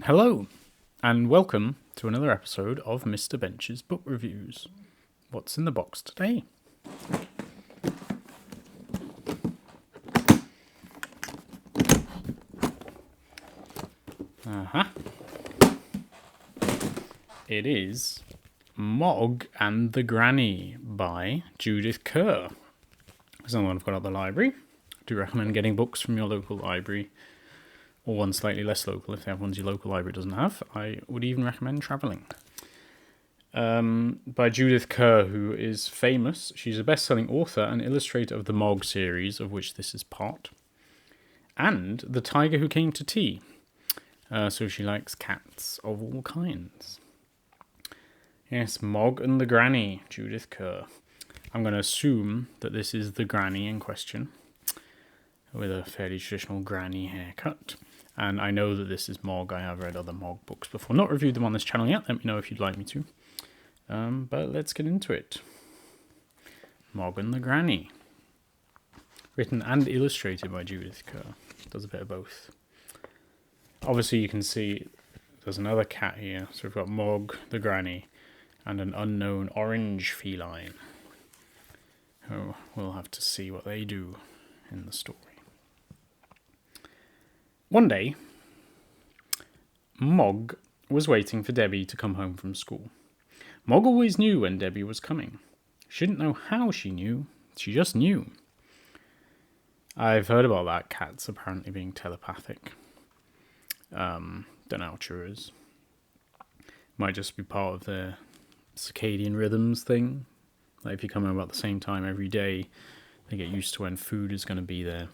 Hello, and welcome to another episode of Mr. Bench's Book Reviews. What's in the box today? It is MOG and the Granny by Judith Kerr. It's another one I've got at the library. I do recommend getting books from your local library, or one slightly less local if they have ones your local library doesn't have. I would even recommend travelling. By Judith Kerr, who is famous. She's a best-selling author and illustrator of the MOG series, of which this is part, and The Tiger Who Came to Tea. So she likes cats of all kinds. Yes, MOG and the Granny, Judith Kerr. I'm going to assume that this is the granny in question, with a fairly traditional granny haircut. And I know that this is MOG. I have read other MOG books before. Not reviewed them on this channel yet. Let me know if you'd like me to. But let's get into it. MOG and the Granny. Written and illustrated by Judith Kerr. Does a bit of both. Obviously you can see there's another cat here. So we've got MOG, the Granny, and an unknown orange feline. Oh, we'll have to see what they do in the story. One day, MOG was waiting for Debbie to come home from school. MOG always knew when Debbie was coming. She didn't know how she knew, she just knew. I've heard about that, cats apparently being telepathic. Don't know how true it is. Might just be part of their circadian rhythms thing. Like if you come home about the same time every day, they get used to when food is going to be there.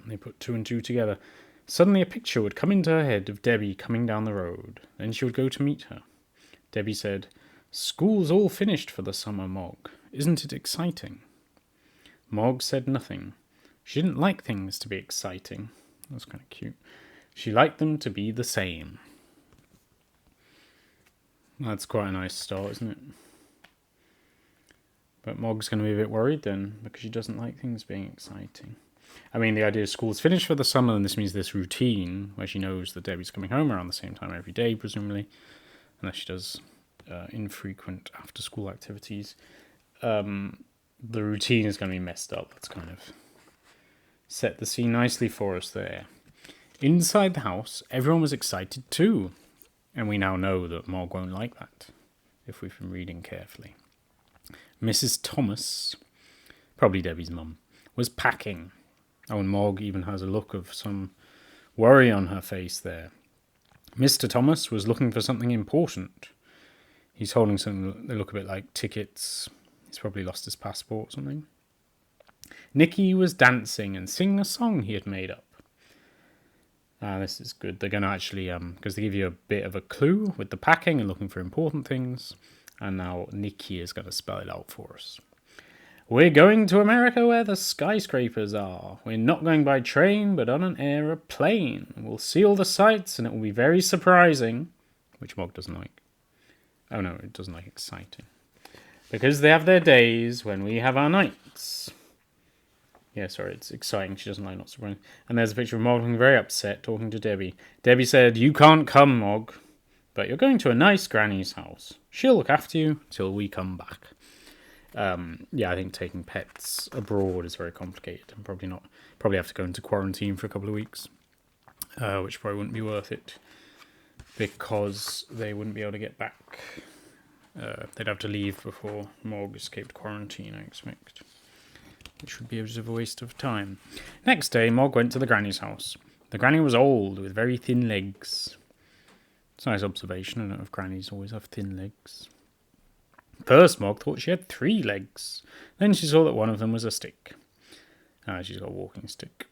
And they put two and two together. Suddenly a picture would come into her head of Debbie coming down the road. Then she would go to meet her. Debbie said, "School's all finished for the summer, MOG. Isn't it exciting?" MOG said nothing. She didn't like things to be exciting. That's kind of cute. She liked them to be the same. That's quite a nice start, isn't it? But MOG's going to be a bit worried then, because she doesn't like things being exciting. I mean, the idea is school's finished for the summer, and this means this routine, where she knows that Debbie's coming home around the same time every day, presumably, unless she does infrequent after-school activities. The routine is going to be messed up. That's kind of set the scene nicely for us there. Inside the house, everyone was excited too, and we now know that MOG won't like that, if we've been reading carefully. Mrs. Thomas, probably Debbie's mum, was packing. Oh, and MOG even has a look of some worry on her face there. Mr. Thomas was looking for something important. He's holding something that look a bit like tickets. He's probably lost his passport or something. Nicky was dancing and singing a song he had made up. This is good. They're going to actually, because they give you a bit of a clue with the packing and looking for important things. And now Nicky is going to spell it out for us. "We're going to America where the skyscrapers are. We're not going by train, but on an aeroplane. We'll see all the sights, and it will be very surprising." Which MOG doesn't like. Oh no, it doesn't like exciting. "Because they have their days when we have our nights." Yeah, sorry, it's exciting. She doesn't like not surprising. And there's a picture of MOG looking very upset, talking to Debbie. Debbie said, "You can't come, MOG. But you're going to a nice granny's house. She'll look after you till we come back." I think taking pets abroad is very complicated and probably have to go into quarantine for a couple of weeks, which probably wouldn't be worth it because they wouldn't be able to get back. They'd have to leave before MOG escaped quarantine, I expect, which would be a bit of a waste of time. Next day, MOG went to the granny's house. The granny was old with very thin legs. It's a nice observation. I don't know if grannies always have thin legs. First, MOG thought she had 3 legs. Then she saw that one of them was a stick. She's got a walking stick.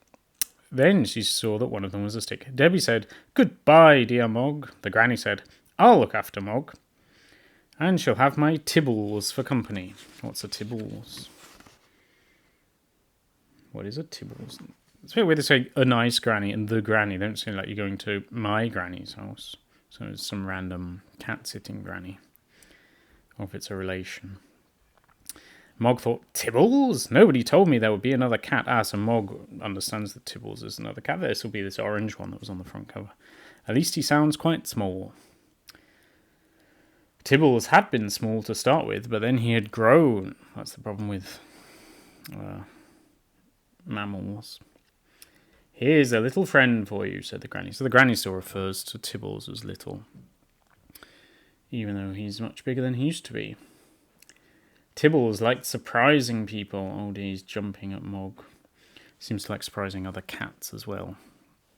Then she saw that one of them was a stick. Debbie said, "Goodbye, dear MOG." The granny said, "I'll look after MOG. And she'll have my Tibbles for company." What's a Tibbles? What is a Tibbles? It's a bit weird to say a nice granny and the granny. They don't say like you're going to my granny's house. So it's some random cat-sitting granny. Or if it's a relation. MOG thought, "Tibbles? Nobody told me there would be another cat." So MOG understands that Tibbles is another cat. This will be this orange one that was on the front cover. At least he sounds quite small. Tibbles had been small to start with, but then he had grown. That's the problem with mammals. Here's a little friend for you, said the granny. So the granny still refers to Tibbles as little, even though he's much bigger than he used to be. Tibbles liked surprising people. Oh dear, he's jumping at Mog. Seems to like surprising other cats as well.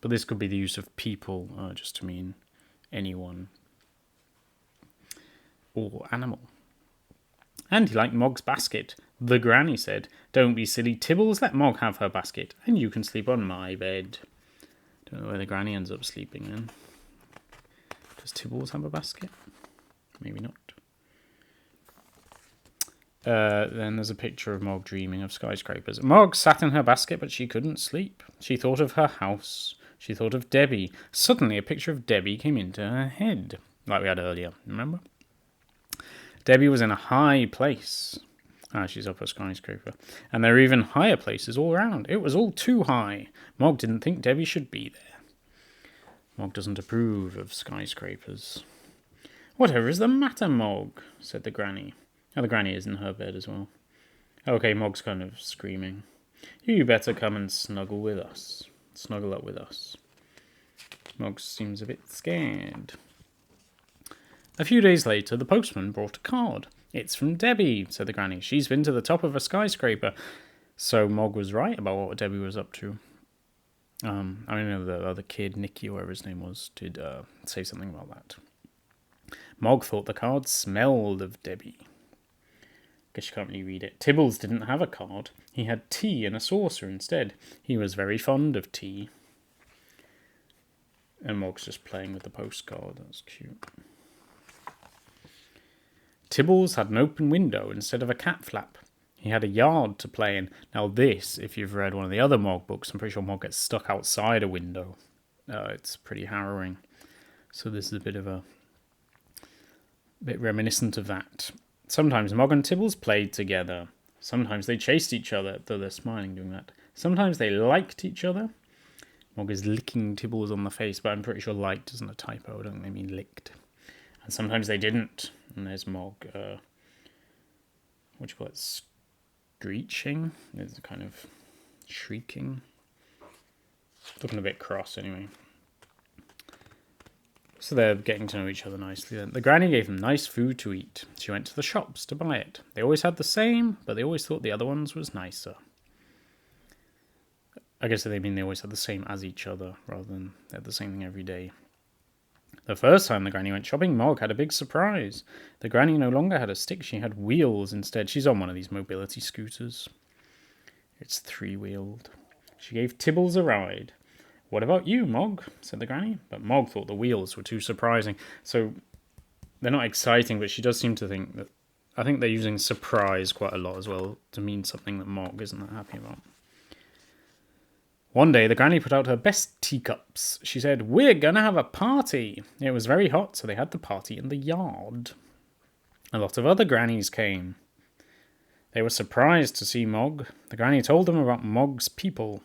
But this could be the use of people just to mean anyone or animal. And he liked Mog's basket. The granny said, "Don't be silly, Tibbles, let Mog have her basket, and you can sleep on my bed." Don't know where the granny ends up sleeping then. Does Tibbles have a basket? Maybe not. Then there's a picture of Mog dreaming of skyscrapers. Mog sat in her basket, but she couldn't sleep. She thought of her house. She thought of Debbie. Suddenly, a picture of Debbie came into her head, like we had earlier, remember? Debbie was in a high place. She's up a skyscraper. And there are even higher places all around. It was all too high. Mog didn't think Debbie should be there. Mog doesn't approve of skyscrapers. "Whatever is the matter, Mog?" said the granny. Oh, the granny is in her bed as well. Okay, Mog's kind of screaming. "You better come and snuggle with us. Snuggle up with us." Mog seems a bit scared. A few days later, the postman brought a card. "It's from Debbie," said the granny. "She's been to the top of a skyscraper." So Mog was right about what Debbie was up to. I know the other kid, Nicky, or whatever his name was, did say something about that. Mog thought the card smelled of Debbie. Guess you can't really read it. Tibbles didn't have a card. He had tea in a saucer instead. He was very fond of tea. And Mog's just playing with the postcard. That's cute. Tibbles had an open window instead of a cat flap. He had a yard to play in. Now this, if you've read one of the other Mog books, I'm pretty sure Mog gets stuck outside a window. It's pretty harrowing. So this is a bit reminiscent of that. Sometimes Mog and Tibbles played together. Sometimes they chased each other, though they're smiling doing that. Sometimes they liked each other. Mog is licking Tibbles on the face, but I'm pretty sure liked isn't a typo. I don't think they mean licked. And sometimes they didn't. And there's Mog, what do you call it? Screeching? There's a kind of shrieking. Looking a bit cross anyway. So they're getting to know each other nicely then. The granny gave them nice food to eat. She went to the shops to buy it. They always had the same, but they always thought the other ones was nicer. I guess they mean they always had the same as each other, rather than they had the same thing every day. The first time the granny went shopping, Mog had a big surprise. The granny no longer had a stick, she had wheels instead. She's on one of these mobility scooters. It's 3-wheeled. She gave Tibbles a ride. "What about you, Mog?" said the granny. But Mog thought the wheels were too surprising. So they're not exciting, but she does seem to think that... I think they're using surprise quite a lot as well to mean something that Mog isn't that happy about. One day, the granny put out her best teacups. She said, "We're gonna have a party." It was very hot, so they had the party in the yard. A lot of other grannies came. They were surprised to see Mog. The granny told them about Mog's people.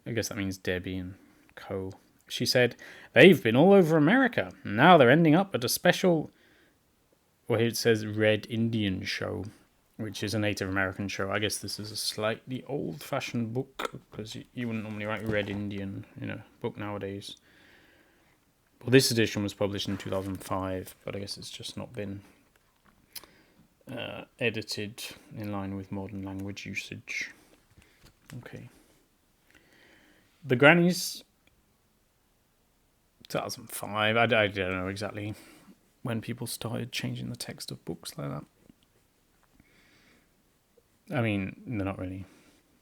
I guess that means Debbie and co. She said, "They've been all over America. Now they're ending up at a special..." Well, here it says Red Indian show, which is a Native American show. I guess this is a slightly old-fashioned book, because you wouldn't normally write Red Indian in a book nowadays. Well, this edition was published in 2005, but I guess it's just not been edited in line with modern language usage. Okay. The grannies... 2005. I don't know exactly when people started changing the text of books like that. I mean, they're not really...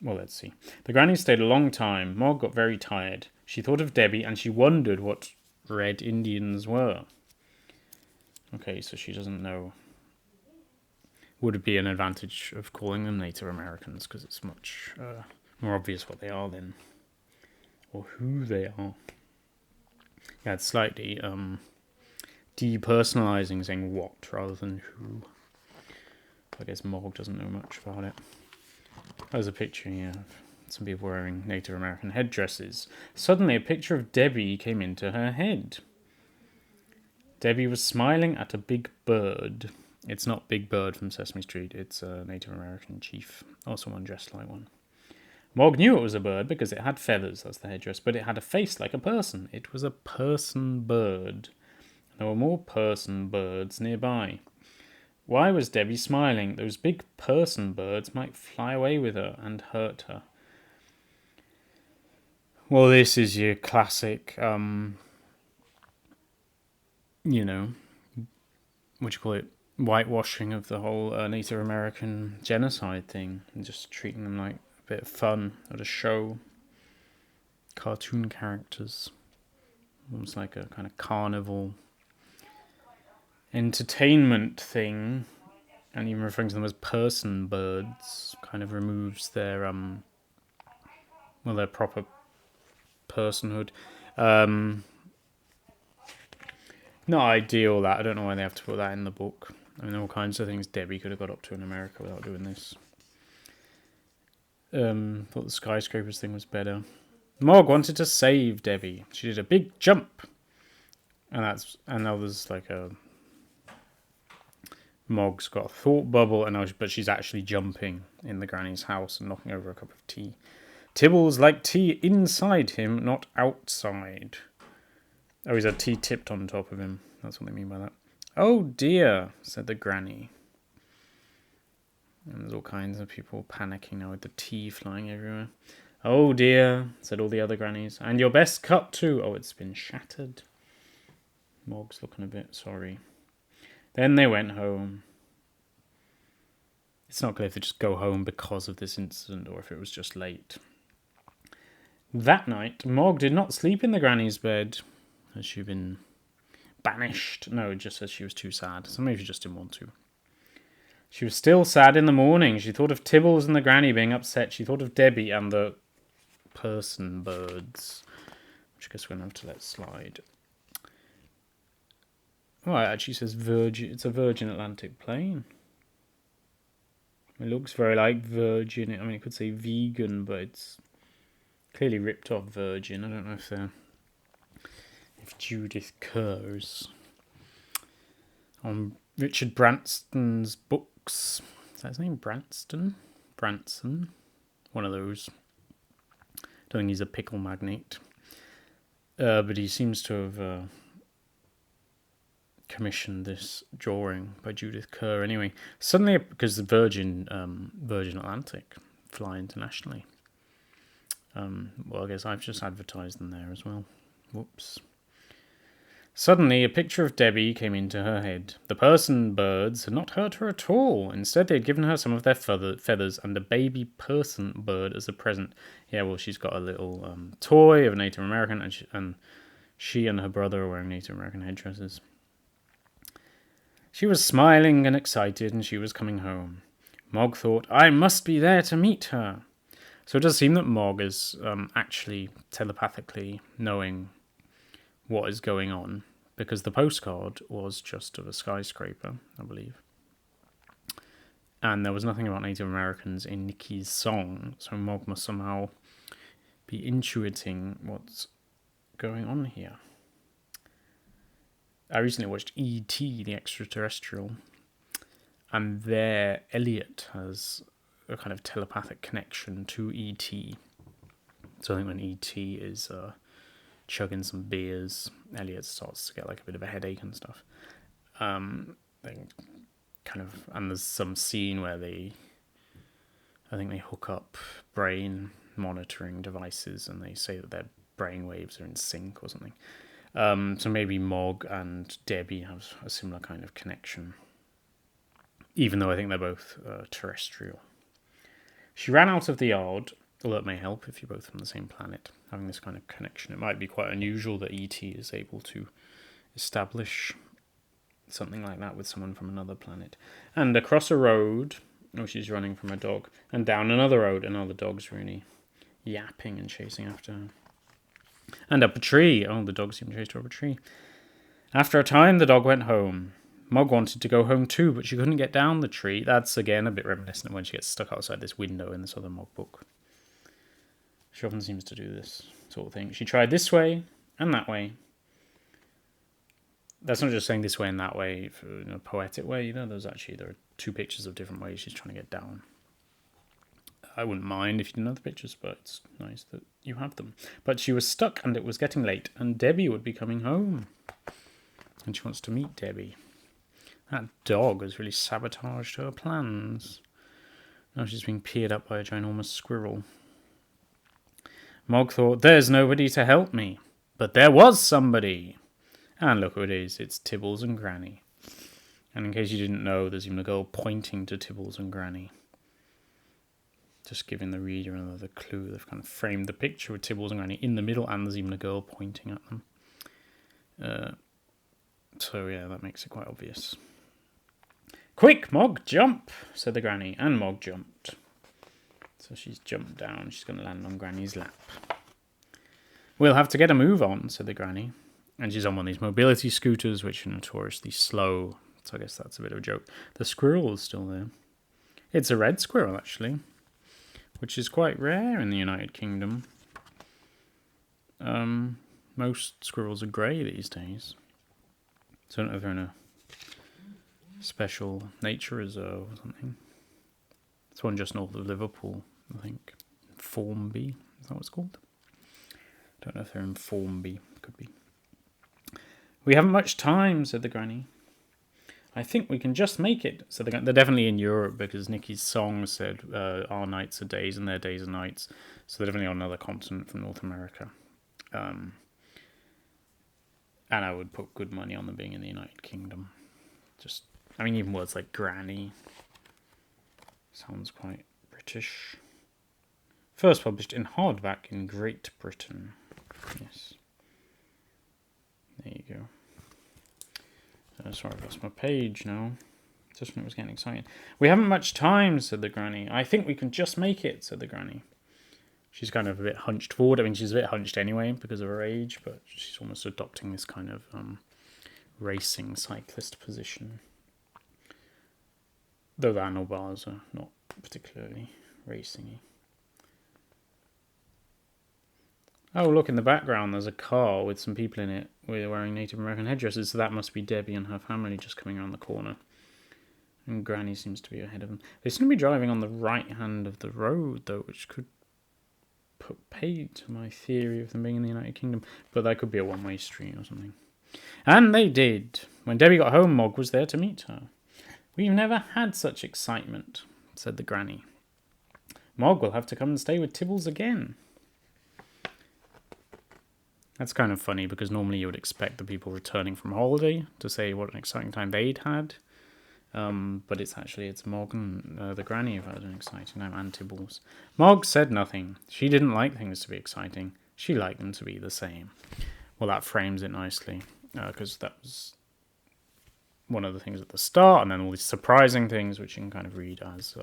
Well, let's see. The granny stayed a long time. Mog got very tired. She thought of Debbie and she wondered what Red Indians were. Okay, so she doesn't know. Would it be an advantage of calling them Native Americans? Because it's much more obvious what they are then. Or who they are. Yeah, it's slightly depersonalizing, saying what rather than who. I guess Mog doesn't know much about it. There's a picture here of some people wearing Native American headdresses. Suddenly, a picture of Debbie came into her head. Debbie was smiling at a big bird. It's not Big Bird from Sesame Street, it's a Native American chief, or someone dressed like one. Mog knew it was a bird because it had feathers, that's the headdress, but it had a face like a person. It was a person bird. There were more person birds nearby. Why was Debbie smiling? Those big person birds might fly away with her and hurt her. Well, this is your classic, what do you call it? Whitewashing of the whole Native American genocide thing, and just treating them like a bit of fun at a show. Cartoon characters. Almost like a kind of carnival entertainment thing, and even referring to them as person birds kind of removes their their proper personhood. Not ideal, that. I don't know why they have to put that in the book. I mean, all kinds of things Debbie could have got up to in America without doing this. Thought the skyscrapers thing was better. Mog wanted to save Debbie. She did a big jump, and now there's like a Mog's got a thought bubble, but she's actually jumping in the granny's house and knocking over a cup of tea. Tibbles liked tea inside him, not outside. Oh, he's had tea tipped on top of him. That's what they mean by that. Oh dear, said the granny. And there's all kinds of people panicking now with the tea flying everywhere. Oh dear, said all the other grannies. And your best cup too. Oh, it's been shattered. Mog's looking a bit sorry. Then they went home. It's not clear if they just go home because of this incident or if it was just late. That night, Mog did not sleep in the granny's bed. Has she been banished? No, it just says she was too sad. So maybe she just didn't want to. She was still sad in the morning. She thought of Tibbles and the granny being upset. She thought of Debbie and the person birds, which I guess we're going to have to let slide. Oh, it actually says Virgin. It's a Virgin Atlantic plane. It looks very like Virgin. I mean, it could say vegan, but it's clearly ripped off Virgin. I don't know if Judith Kerr's on Richard Branston's books. Is that his name? Branson? One of those. Don't think he's a pickle magnate. But he seems to have commissioned this drawing by Judith Kerr. Anyway, suddenly, because the Virgin Atlantic fly internationally. Well, I guess I've just advertised them there as well. Whoops. Suddenly, a picture of Debbie came into her head. The person birds had not hurt her at all. Instead, they had given her some of their feathers and a baby person bird as a present. Yeah, well, she's got a little toy of a Native American, and she and her brother are wearing Native American headdresses. She was smiling and excited, and she was coming home. Mog thought, I must be there to meet her. So it does seem that Mog is actually telepathically knowing what is going on, because the postcard was just of a skyscraper, I believe. And there was nothing about Native Americans in Nikki's song, so Mog must somehow be intuiting what's going on here. I recently watched E.T., the Extraterrestrial, and there Elliot has a kind of telepathic connection to E.T. So I think when E.T. is chugging some beers, Elliot starts to get like a bit of a headache and stuff. And there's some scene where I think they hook up brain monitoring devices and they say that their brain waves are in sync or something. So maybe Mog and Debbie have a similar kind of connection, even though I think they're both terrestrial. She ran out of the yard, although it may help if you're both from the same planet, having this kind of connection. It might be quite unusual that E.T. is able to establish something like that with someone from another planet. And across a road, she's running from a dog, and down another road, and now the dog's really yapping and chasing after her. And up a tree. Oh, the dog seemed to chase her up a tree. After a time, the dog went home. Mog wanted to go home too, but she couldn't get down the tree. That's, again, a bit reminiscent of when she gets stuck outside this window in this other Mog book. She often seems to do this sort of thing. She tried this way and that way. That's not just saying this way and that way in a poetic way. There are 2 pictures of different ways she's trying to get down. I wouldn't mind if you didn't have the pictures, but it's nice that you have them. But she was stuck and it was getting late and Debbie would be coming home. And she wants to meet Debbie. That dog has really sabotaged her plans. Now she's being peered up by a ginormous squirrel. Mog thought, there's nobody to help me. But there was somebody. And look who it is. It's Tibbles and Granny. And in case you didn't know, there's even a girl pointing to Tibbles and Granny. Just giving the reader another clue. They've kind of framed the picture with Tibbles and Granny in the middle, and there's even a girl pointing at them. So yeah, that makes it quite obvious. Quick, Mog, jump, said the Granny, and Mog jumped. So she's jumped down. She's going to land on Granny's lap. We'll have to get a move on, said the Granny. And she's on one of these mobility scooters, which are notoriously slow. So I guess that's a bit of a joke. The squirrel is still there. It's a red squirrel, actually, which is quite rare in the United Kingdom. Most squirrels are grey these days. So I don't know if they're in a special nature reserve or something. It's one just north of Liverpool, I think. Formby, is that what it's called? Don't know if they're in Formby. Could be. We haven't much time, said the Granny. I think we can just make it, said the Granny. They're definitely in Europe because Nicky's song said our nights are days and their days are nights. So they're definitely on another continent from North America. And I would put good money on them being in the United Kingdom. Even words like granny sounds quite British. First published in hardback in Great Britain. Yes. There you go. Sorry, I've lost my page now. Just when it was getting exciting. We haven't much time, said the Granny. I think we can just make it, said the Granny. She's kind of a bit hunched forward. She's a bit hunched anyway because of her age, but she's almost adopting this kind of racing cyclist position. Though the handlebars are not particularly racing-y. Oh, look, in the background there's a car with some people in it wearing Native American headdresses, so that must be Debbie and her family just coming around the corner. And Granny seems to be ahead of them. They seem to be driving on the right hand of the road, though, which could put paid to my theory of them being in the United Kingdom, but that could be a one-way street or something. And they did. When Debbie got home, Mog was there to meet her. We've never had such excitement, said the Granny. Mog will have to come and stay with Tibbles again. That's kind of funny because normally you would expect the people returning from holiday to say what an exciting time they'd had. But it's Mog and the Granny who've had an exciting time, and Tibbles. Mog said nothing. She didn't like things to be exciting. She liked them to be the same. Well, that frames it nicely because that was one of the things at the start, and then all these surprising things which you can kind of read as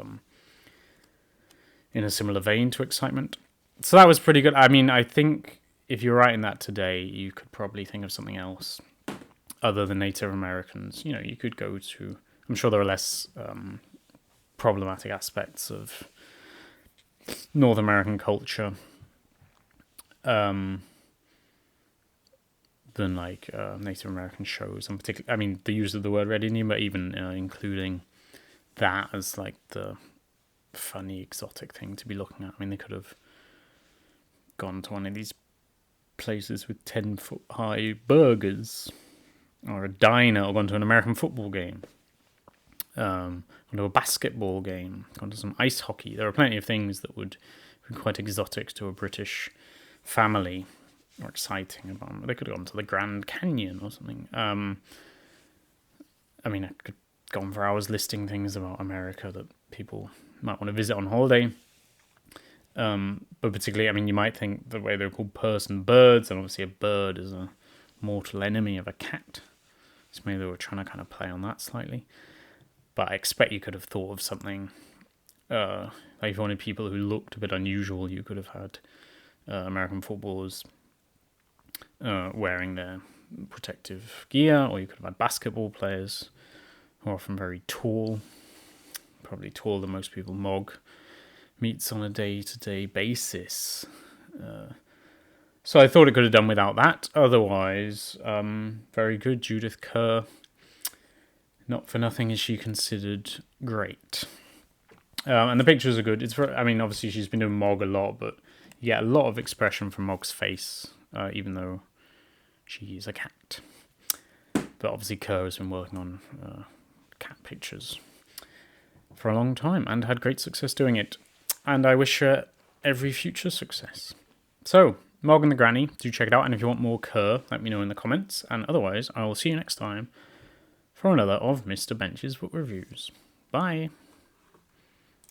in a similar vein to excitement. So that was pretty good. I think if you're writing that today, you could probably think of something else other than Native Americans. You could go to... I'm sure there are less problematic aspects of North American culture than Native American shows. And particularly, the use of the word red Indian, but even including that as like the funny exotic thing to be looking at. They could have gone to one of these places with 10-foot high burgers, or a diner, or gone to an American football game, gone to a basketball game, gone to some ice hockey. There are plenty of things that would be quite exotic to a British family, or exciting about them. They could have gone to the Grand Canyon or something. I could go on for hours listing things about America that people might want to visit on holiday. But particularly, you might think the way they're called person birds, and obviously a bird is a mortal enemy of a cat. So maybe they were trying to kind of play on that slightly. But I expect you could have thought of something, like if you wanted people who looked a bit unusual, you could have had American footballers wearing their protective gear, or you could have had basketball players who are often very tall, probably taller than most people Mog meets on a day-to-day basis. So I thought it could have done without that. Otherwise, very good. Judith Kerr. Not for nothing is she considered great. And the pictures are good. Obviously she's been doing MOG a lot, but you get a lot of expression from MOG's face, even though she is a cat. But obviously Kerr has been working on cat pictures for a long time and had great success doing it. And I wish her every future success. So, MOG and the Granny, do check it out. And if you want more Kerr, let me know in the comments. And otherwise, I will see you next time for another of Mr. Bench's Book Reviews. Bye.